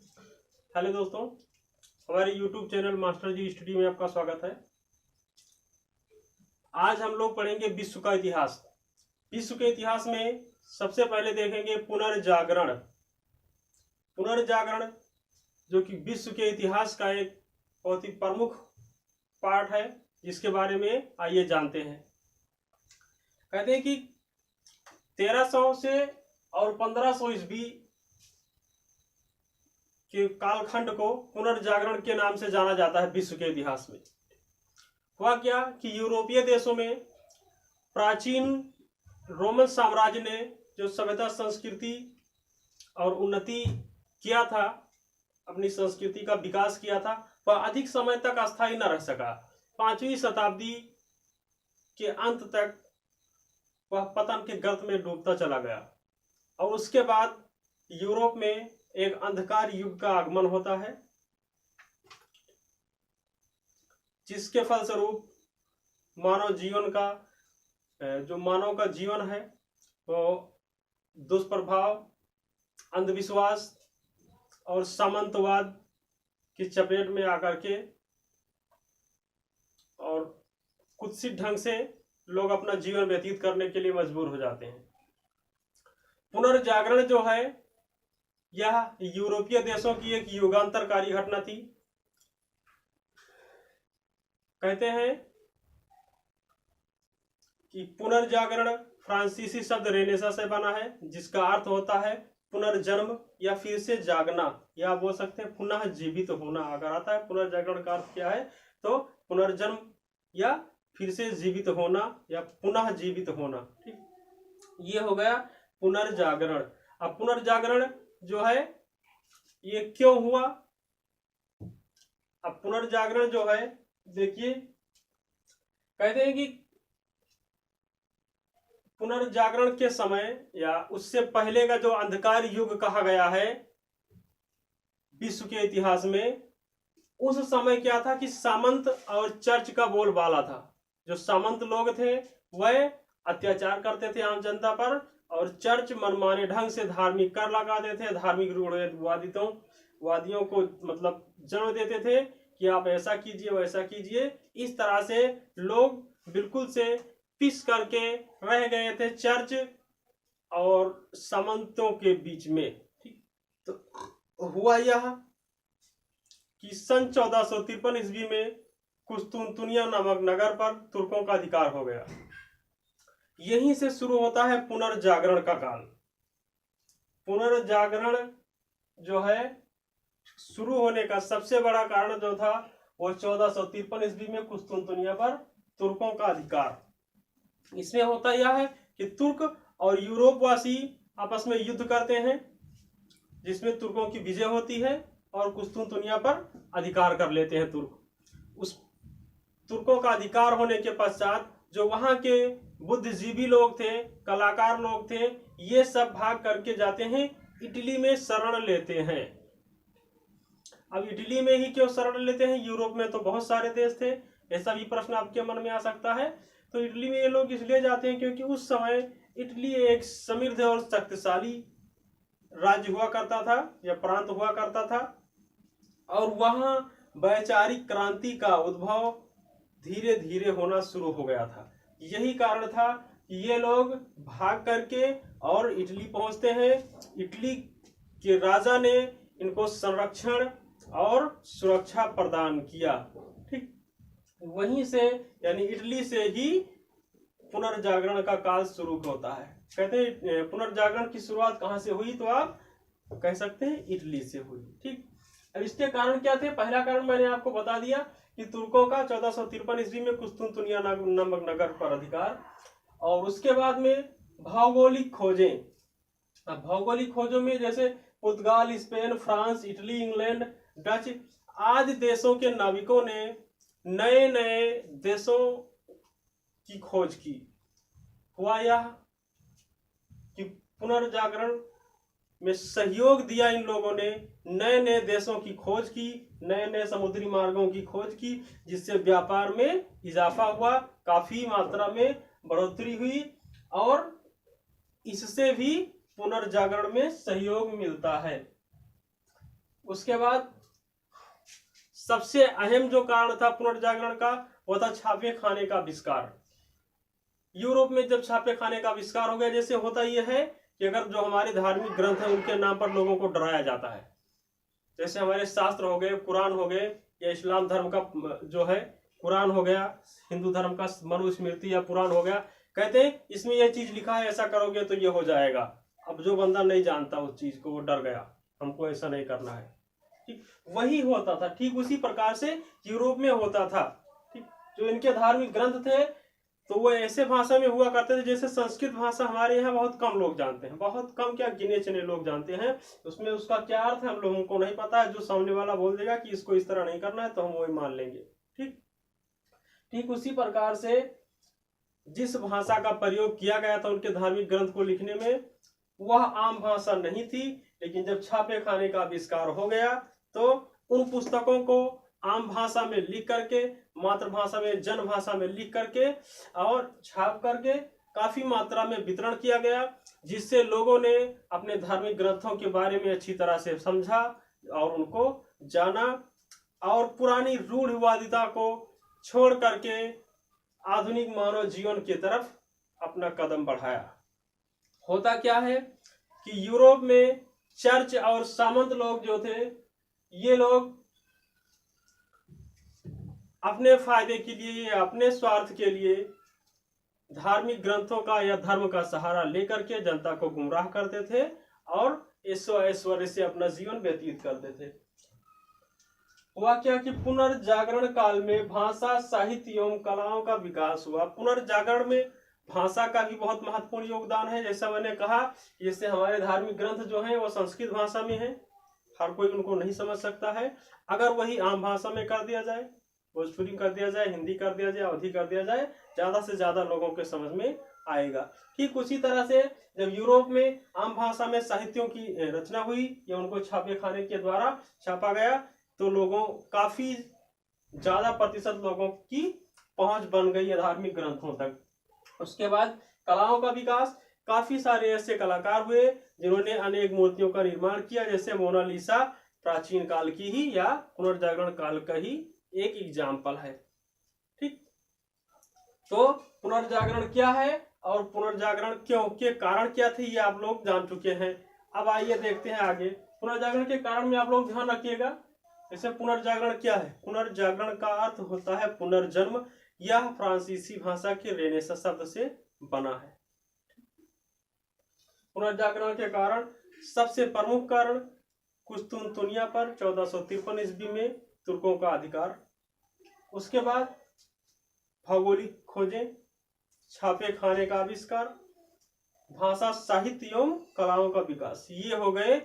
Hello दोस्तों, हमारे YouTube channel master जी study में आपका स्वागत है। आज हम लोग पढ़ेंगे विश्व का इतिहास। विश्व के इतिहास में सबसे पहले देखेंगे पुनर्जागरण। पुनर्जागरण जो कि विश्व के इतिहास का एक बहुत ही प्रमुख पार्ट है, जिसके बारे में आइए जानते हैं। कहते हैं कि 1300 से और 1500 ईस्वी के कालखंड को पुनर्जागरण के नाम से जाना जाता है। विश्व के इतिहास में हुआ क्या कि यूरोपीय देशों में प्राचीन रोमन साम्राज्य ने जो सभ्यता, संस्कृति और उन्नति किया था, अपनी संस्कृति का विकास किया था, वह अधिक समय तक अस्थायी न रह सका। 5वीं शताब्दी के अंत तक वह पतन के गर्त में डूबता चला गया और उसके बाद यूरोप में एक अंधकार युग का आगमन होता है, जिसके फलस्वरूप मानव का जीवन है वो दुष्प्रभाव, अंधविश्वास और सामंतवाद की चपेट में आकर के और कुत्सित ढंग से लोग अपना जीवन व्यतीत करने के लिए मजबूर हो जाते हैं। पुनर्जागरण जो है यह यूरोपीय देशों की एक युगांतरकारी घटना थी। कहते हैं कि पुनर्जागरण फ्रांसीसी शब्द रेनेसा से बना है, जिसका अर्थ होता है पुनर्जन्म या फिर से जागना, या बोल सकते हैं पुनः जीवित होना। अगर आता है पुनर्जागरण का अर्थ क्या है तो पुनर्जन्म या फिर से जीवित होना या पुनः जीवित होना। ठीक, ये हो गया पुनर्जागरण। अब पुनर्जागरण जो है ये क्यों हुआ? अब पुनर्जागरण जो है, देखिए, कहते हैं कि पुनर्जागरण के समय या उससे पहले का जो अंधकार युग कहा गया है विश्व के इतिहास में, उस समय क्या था कि सामंत और चर्च का बोलबाला था। जो सामंत लोग थे वह अत्याचार करते थे आम जनता पर, और चर्च मनमाने ढंग से धार्मिक कर लगाते थे, धार्मिक वादियों को मतलब जन्म देते थे कि आप ऐसा कीजिए वैसा कीजिए। इस तरह से लोग बिल्कुल से पिस करके रह गए थे चर्च और सामंतों के बीच में। ठीक, तो हुआ यह कि सन 1453 ईस्वी में कुस्तुनतुनिया नामक नगर पर तुर्कों का अधिकार हो गया। यहीं से शुरू होता है पुनर्जागरण का काल। पुनर्जागरण जो है शुरू होने का सबसे बड़ा कारण जो था वो 1453 ईस्वी में कुस्तुनतुनिया पर तुर्कों का अधिकार। इसमें होता यह है कि तुर्क और यूरोपवासी आपस में युद्ध करते हैं, जिसमें तुर्कों की विजय होती है और कुस्तुनतुनिया पर अधिकार कर लेते हैं तुर्क। उस तुर्कों का अधिकार होने के पश्चात जो वहां के बुद्धिजीवी लोग थे, कलाकार लोग थे, ये सब भाग करके जाते हैं, इटली में शरण लेते हैं। अब इटली में ही क्यों शरण लेते हैं? यूरोप में तो बहुत सारे देश थे। ऐसा भी प्रश्न आपके मन में आ सकता है। तो इटली में ये लोग इसलिए जाते हैं क्योंकि उस समय इटली एक समृद्ध और शक्तिशाली राज्य हुआ करता था या प्रांत हुआ करता था, और वहां वैचारिक क्रांति का उद्भव धीरे धीरे होना शुरू हो गया था। यही कारण था कि ये लोग भाग करके और इटली पहुंचते हैं। इटली के राजा ने इनको संरक्षण और सुरक्षा प्रदान किया। ठीक, वहीं से यानी इटली से ही पुनर्जागरण का काल शुरू होता है। कहते हैं पुनर्जागरण की शुरुआत कहां से हुई, तो आप कह सकते हैं इटली से हुई। ठीक, अब इसके कारण क्या थे? पहला कारण मैंने आपको बता दिया कि तुर्कों का 1453 ईस्वी में कुस्तुनतुनिया नामक नगर पर अधिकार, और उसके बाद में भौगोलिक खोजें। अब भौगोलिक खोजों में जैसे पुर्तगाल, Spain, France, Italy, England, Dutch आदि देशों के नाविकों ने नए नए देशों की खोज की। हुआ यह कि पुनर्जागरण में सहयोग दिया इन लोगों ने, नए नए देशों की खोज की, नए नए समुद्री मार्गों की खोज की, जिससे व्यापार में इजाफा हुआ, काफी मात्रा में बढ़ोतरी हुई, और इससे भी पुनर्जागरण में सहयोग मिलता है। उसके बाद सबसे अहम जो कारण था पुनर्जागरण का वो था छापे खाने का आविष्कार। यूरोप में जब छापे खाने का आविष्कार हो गया, जैसे होता यह है कि अगर जो हमारे धार्मिक ग्रंथ है उनके नाम पर लोगों को डराया जाता है, जैसे हमारे शास्त्र हो गए, कुरान हो गए, या इस्लाम धर्म का जो है कुरान हो गया, हिंदू धर्म का मनुस्मृति या पुराण हो गया, कहते हैं इसमें यह चीज लिखा है, ऐसा करोगे तो ये हो जाएगा। अब जो बंदा नहीं जानता उस चीज को, वो डर गया, हमको ऐसा नहीं करना है। ठीक वही होता था, ठीक उसी प्रकार से यूरोप में होता था। ठीक जो इनके धार्मिक ग्रंथ थे तो वो ऐसे भाषा में हुआ करते थे जैसे संस्कृत भाषा हमारे यहाँ बहुत कम लोग जानते हैं, बहुत कम, क्या गिने चुने लोग जानते हैं। उसमें उसका क्या अर्थ है हम लोगों को नहीं पता है, जो सामने वाला बोल देगा कि इसको इस तरह नहीं करना है तो हम वही मान लेंगे। ठीक ठीक उसी प्रकार से जिस भाषा का प्रयोग किया गया था उनके धार्मिक ग्रंथ को लिखने में, वह आम भाषा नहीं थी। लेकिन जब छापे खाने का आविष्कार हो गया तो उन पुस्तकों को आम भाषा में लिख करके, मातृभाषा में, जन भाषा में लिख करके और छाप करके काफी मात्रा में वितरण किया गया, जिससे लोगों ने अपने धार्मिक ग्रंथों के बारे में अच्छी तरह से समझा और उनको जाना, और पुरानी रूढ़िवादिता को छोड़ करके आधुनिक मानव जीवन की तरफ अपना कदम बढ़ाया। होता क्या है कि यूरोप में चर्च और सामंत लोग जो थे, ये लोग अपने फायदे के लिए या अपने स्वार्थ के लिए धार्मिक ग्रंथों का या धर्म का सहारा लेकर के जनता को गुमराह करते थे और ऐश्वर्य से अपना जीवन व्यतीत करते थे। हुआ क्या कि पुनर्जागरण काल में भाषा, साहित्य एवं कलाओं का विकास हुआ। पुनर्जागरण में भाषा का भी बहुत महत्वपूर्ण योगदान है। जैसा मैंने कहा, जैसे हमारे धार्मिक ग्रंथ जो हैं वो संस्कृत भाषा में है, हर कोई उनको नहीं समझ सकता है। अगर वही आम भाषा में कर दिया जाए, भोजपुरी कर दिया जाए, हिंदी कर दिया जाए, अवधी कर दिया जाए, ज्यादा से ज्यादा लोगों के समझ में आएगा। ठीक उसी तरह से जब यूरोप में आम भाषा में साहित्यों की रचना हुई या उनको छापे खाने के द्वारा छापा गया, तो लोगों, काफी ज्यादा प्रतिशत लोगों की पहुंच बन गई है धार्मिक ग्रंथों तक। उसके बाद कलाओं का विकास, काफी सारे ऐसे कलाकार हुए जिन्होंने अनेक मूर्तियों का निर्माण किया, जैसे मोनालिसा प्राचीन काल की ही या पुनर्जागरण काल का ही एक एग्जाम्पल है। ठीक, तो पुनर्जागरण क्या है और पुनर्जागरण क्यों के कारण क्या थे, ये आप लोग जान चुके हैं। अब आइए देखते हैं आगे। पुनर्जागरण के कारण में आप लोग ध्यान रखिएगा। जैसे पुनर्जागरण क्या है? पुनर्जागरण का अर्थ होता है पुनर्जन्म। यह फ्रांसीसी भाषा के रेनेसां शब्द से बना है। पुनर्जागरण के कारण सबसे प्रमुख कारण कुस्तुनतुनिया पर 1453 ईस्वी में तुर्कों का अधिकार। उसके बाद भौगोलिक खोजें, छापे खाने का आविष्कार, भाषा, साहित्य एवं कलाओं का विकास, ये हो गए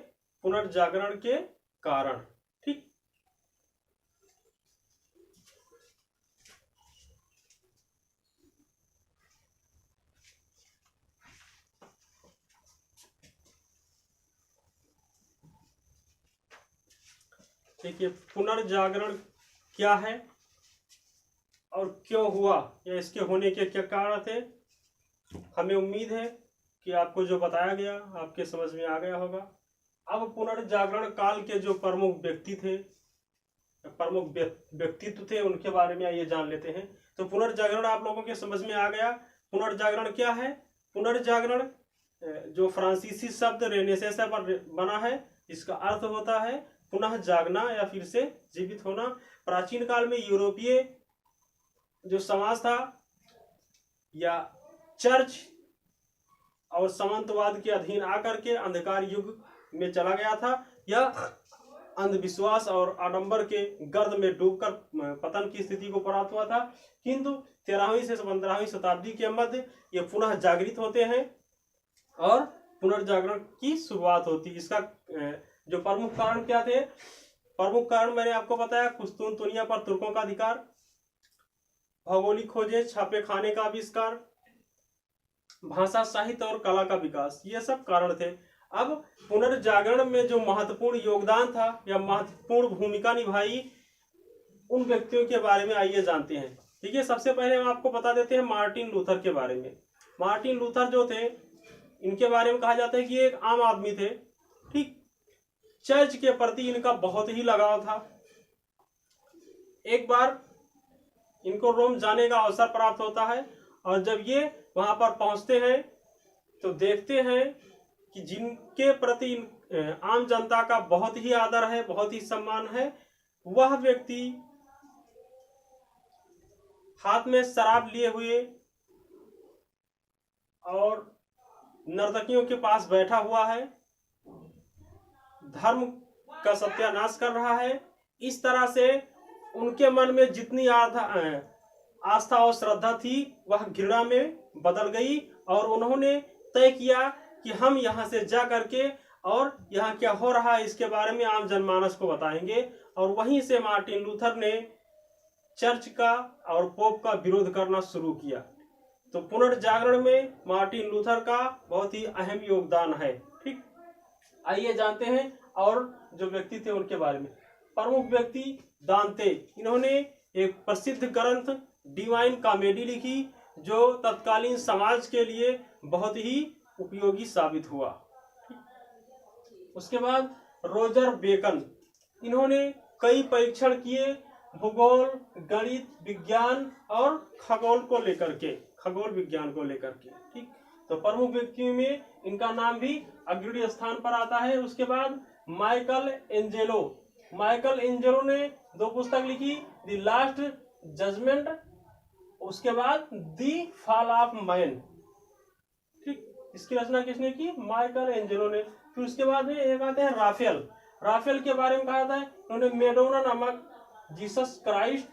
पुनर्जागरण के कारण। ठीक, देखिए पुनर्जागरण क्या है और क्यों हुआ, या इसके होने के क्या कारण थे। हमें उम्मीद है कि आपको जो बताया गया आपके समझ में आ गया होगा। अब पुनर्जागरण काल के जो प्रमुख व्यक्ति थे, प्रमुख व्यक्तित्व थे, उनके बारे में आइए जान लेते हैं। तो पुनर्जागरण आप लोगों के समझ में आ गया। पुनर्जागरण क्या है? पुनर्जागरण जो फ्रांसीसी शब्द रेनेसां पर बना है, इसका अर्थ होता है पुनः जागना या फिर से जीवित होना। प्राचीन काल में यूरोपीय जो समाज था या चर्च और सामंतवाद के अधीन आकर के अंधकार युग में चला गया था। यह अंधविश्वास और आडंबर के गर्द में डूबकर पतन की स्थिति को प्राप्त हुआ था। किंतु 13वीं से 15वीं शताब्दी के मध्य ये पुनः जागृत होते हैं और पुनर्जागरण की शुरुआत होती है। इसका जो प्रमुख कारण क्या थे? प्रमुख कारण मैंने आपको बताया, कुस्तुनतुनिया पर तुर्कों का अधिकार, भौगोलिक खोजें, छापे खाने का आविष्कार, भाषा, साहित्य और कला का विकास, ये सब कारण थे। अब पुनर्जागरण में जो महत्वपूर्ण योगदान था या महत्वपूर्ण भूमिका निभाई, उन व्यक्तियों के बारे में आइए जानते हैं। ठीक है, सबसे पहले हम आपको बता देते हैं मार्टिन लूथर के बारे में। मार्टिन लूथर जो थे, इनके बारे में कहा जाता है कि एक आम आदमी थे। ठीक, चर्च के प्रति इनका बहुत ही लगाव था। एक बार इनको रोम जाने का अवसर प्राप्त होता है और जब ये वहां पर पहुंचते हैं तो देखते हैं कि जिनके प्रति आम जनता का बहुत ही आदर है, बहुत ही सम्मान है, वह व्यक्ति हाथ में शराब लिए हुए और नर्तकियों के पास बैठा हुआ है, धर्म का सत्यानाश कर रहा है। इस तरह से उनके मन में जितनी आस्था और श्रद्धा थी वह घृणा में बदल गई और उन्होंने तय किया कि हम यहाँ से जा करके और यहाँ क्या हो रहा है इसके बारे में आम जनमानस को बताएंगे। और वहीं से मार्टिन लूथर ने चर्च का और पोप का विरोध करना शुरू किया। तो पुनर्जागरण में मार्टिन लूथर का बहुत ही अहम योगदान है। ठीक, आइए जानते हैं और जो व्यक्ति थे उनके बारे में। प्रमुख व्यक्ति दांते, इन्होंने एक प्रसिद्ध ग्रंथ डिवाइन कॉमेडी लिखी जो तत्कालीन समाज के लिए बहुत ही उपयोगी साबित हुआ। उसके बाद रोजर बेकन, इन्होंने कई परीक्षण किए भूगोल, गणित, विज्ञान और खगोल विज्ञान को लेकर के। ठीक, तो प्रमुख व्यक्तियों में इनका नाम भी अग्रणी स्थान पर आता है। उसके बाद माइकल एंजेलो ने 2 पुस्तक लिखी, द लास्ट जजमेंट, उसके बाद द फॉल ऑफ मैन। ठीक, इसकी रचना किसने की? माइकल एंजेलो ने। फिर उसके बाद में एक आते हैं राफेल के बारे में कहा था, उन्होंने मेडोना नामक जीसस क्राइस्ट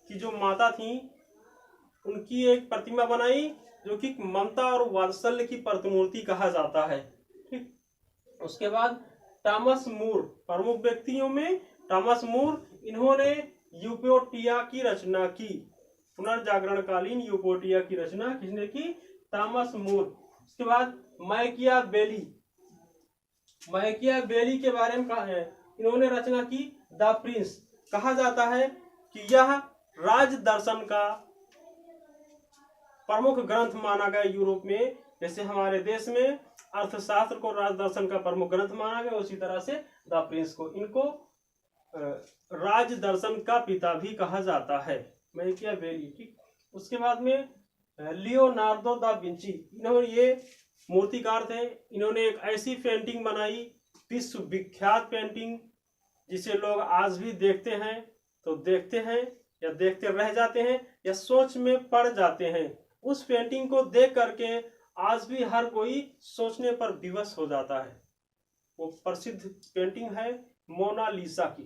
की जो माता थी उनकी एक प्रतिमा बनाई जो कि ममता और वात्सल्य की प्रतिमूर्ति कहा जाता है। ठीक, उसके बाद टॉमस मूर, प्रमुख व्यक्तियों में टॉमस मूर, इन्होंने यूपोटिया की रचना की। पुनर्जागरणकालीन यूपोटिया की रचना किसने की? Thomas More. उसके बाद मैकिया बेली के बारे में कहा है, इन्होंने रचना की द प्रिंस। कहा जाता है कि यह राज दर्शन का प्रमुख ग्रंथ माना गया यूरोप में। जैसे हमारे देश में अर्थशास्त्र को राज दर्शन का प्रमुख ग्रंथ माना गया, उसी तरह से द प्रिंस को इनको राज दर्शन का पिता भी कहा जाता है, मैकियावेली। ठीक, उसके बाद में लियोनार्डो दा विंची, इन्होंने ये मूर्तिकार थे। इन्होंने एक ऐसी पेंटिंग बनाई, विश्व विख्यात पेंटिंग, जिसे लोग आज भी देखते हैं तो देखते हैं या देखते रह जाते हैं या सोच में पड़ जाते हैं। उस पेंटिंग को देख करके आज भी हर कोई सोचने पर विवश हो जाता है। वो प्रसिद्ध पेंटिंग है मोनालिसा की।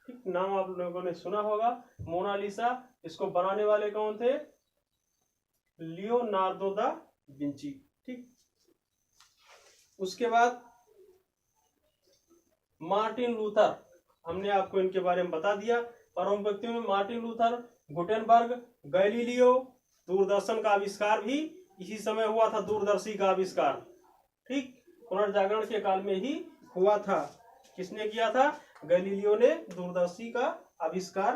ठीक, नाम आप लोगों ने सुना होगा मोनालिसा। इसको बनाने वाले कौन थे? Leonardo da Vinci. ठीक, उसके बाद मार्टिन लूथर, हमने आपको इनके बारे में बता दिया। प्रमुख व्यक्तियों में Martin Luther, Gutenberg, Galileo, Doordarshan का आविष्कार भी इसी समय हुआ था, दूरदर्शी का आविष्कार। ठीक, पुनर्जागरण के काल में ही हुआ था। किसने किया था? गैलीलियो ने दूरदर्शी का आविष्कार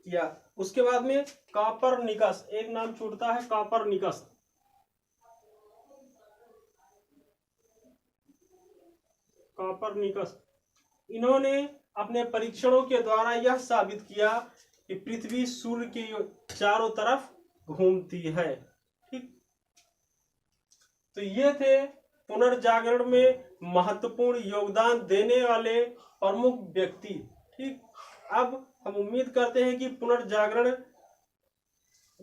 किया। उसके बाद में कॉपरनिकस, एक नाम छूटता है कॉपरनिकस। इन्होंने अपने परीक्षणों के द्वारा यह साबित किया कि पृथ्वी सूर्य के चारों तरफ घूमती है। ठीक, तो ये थे पुनर्जागरण में महत्वपूर्ण योगदान देने वाले प्रमुख व्यक्ति। ठीक, अब हम उम्मीद करते हैं कि पुनर्जागरण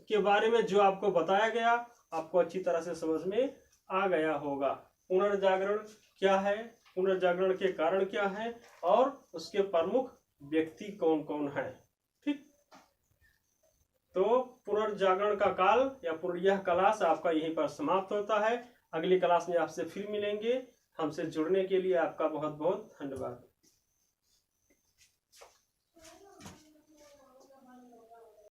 के बारे में जो आपको बताया गया आपको अच्छी तरह से समझ में आ गया होगा। पुनर्जागरण क्या है, पुनर्जागरण के कारण क्या है और उसके प्रमुख व्यक्ति कौन कौन है। ठीक, तो पुनर्जागरण का काल या यह क्लास आपका यहीं पर समाप्त होता है। अगली क्लास में आपसे फिर मिलेंगे। हमसे जुड़ने के लिए आपका बहुत बहुत धन्यवाद।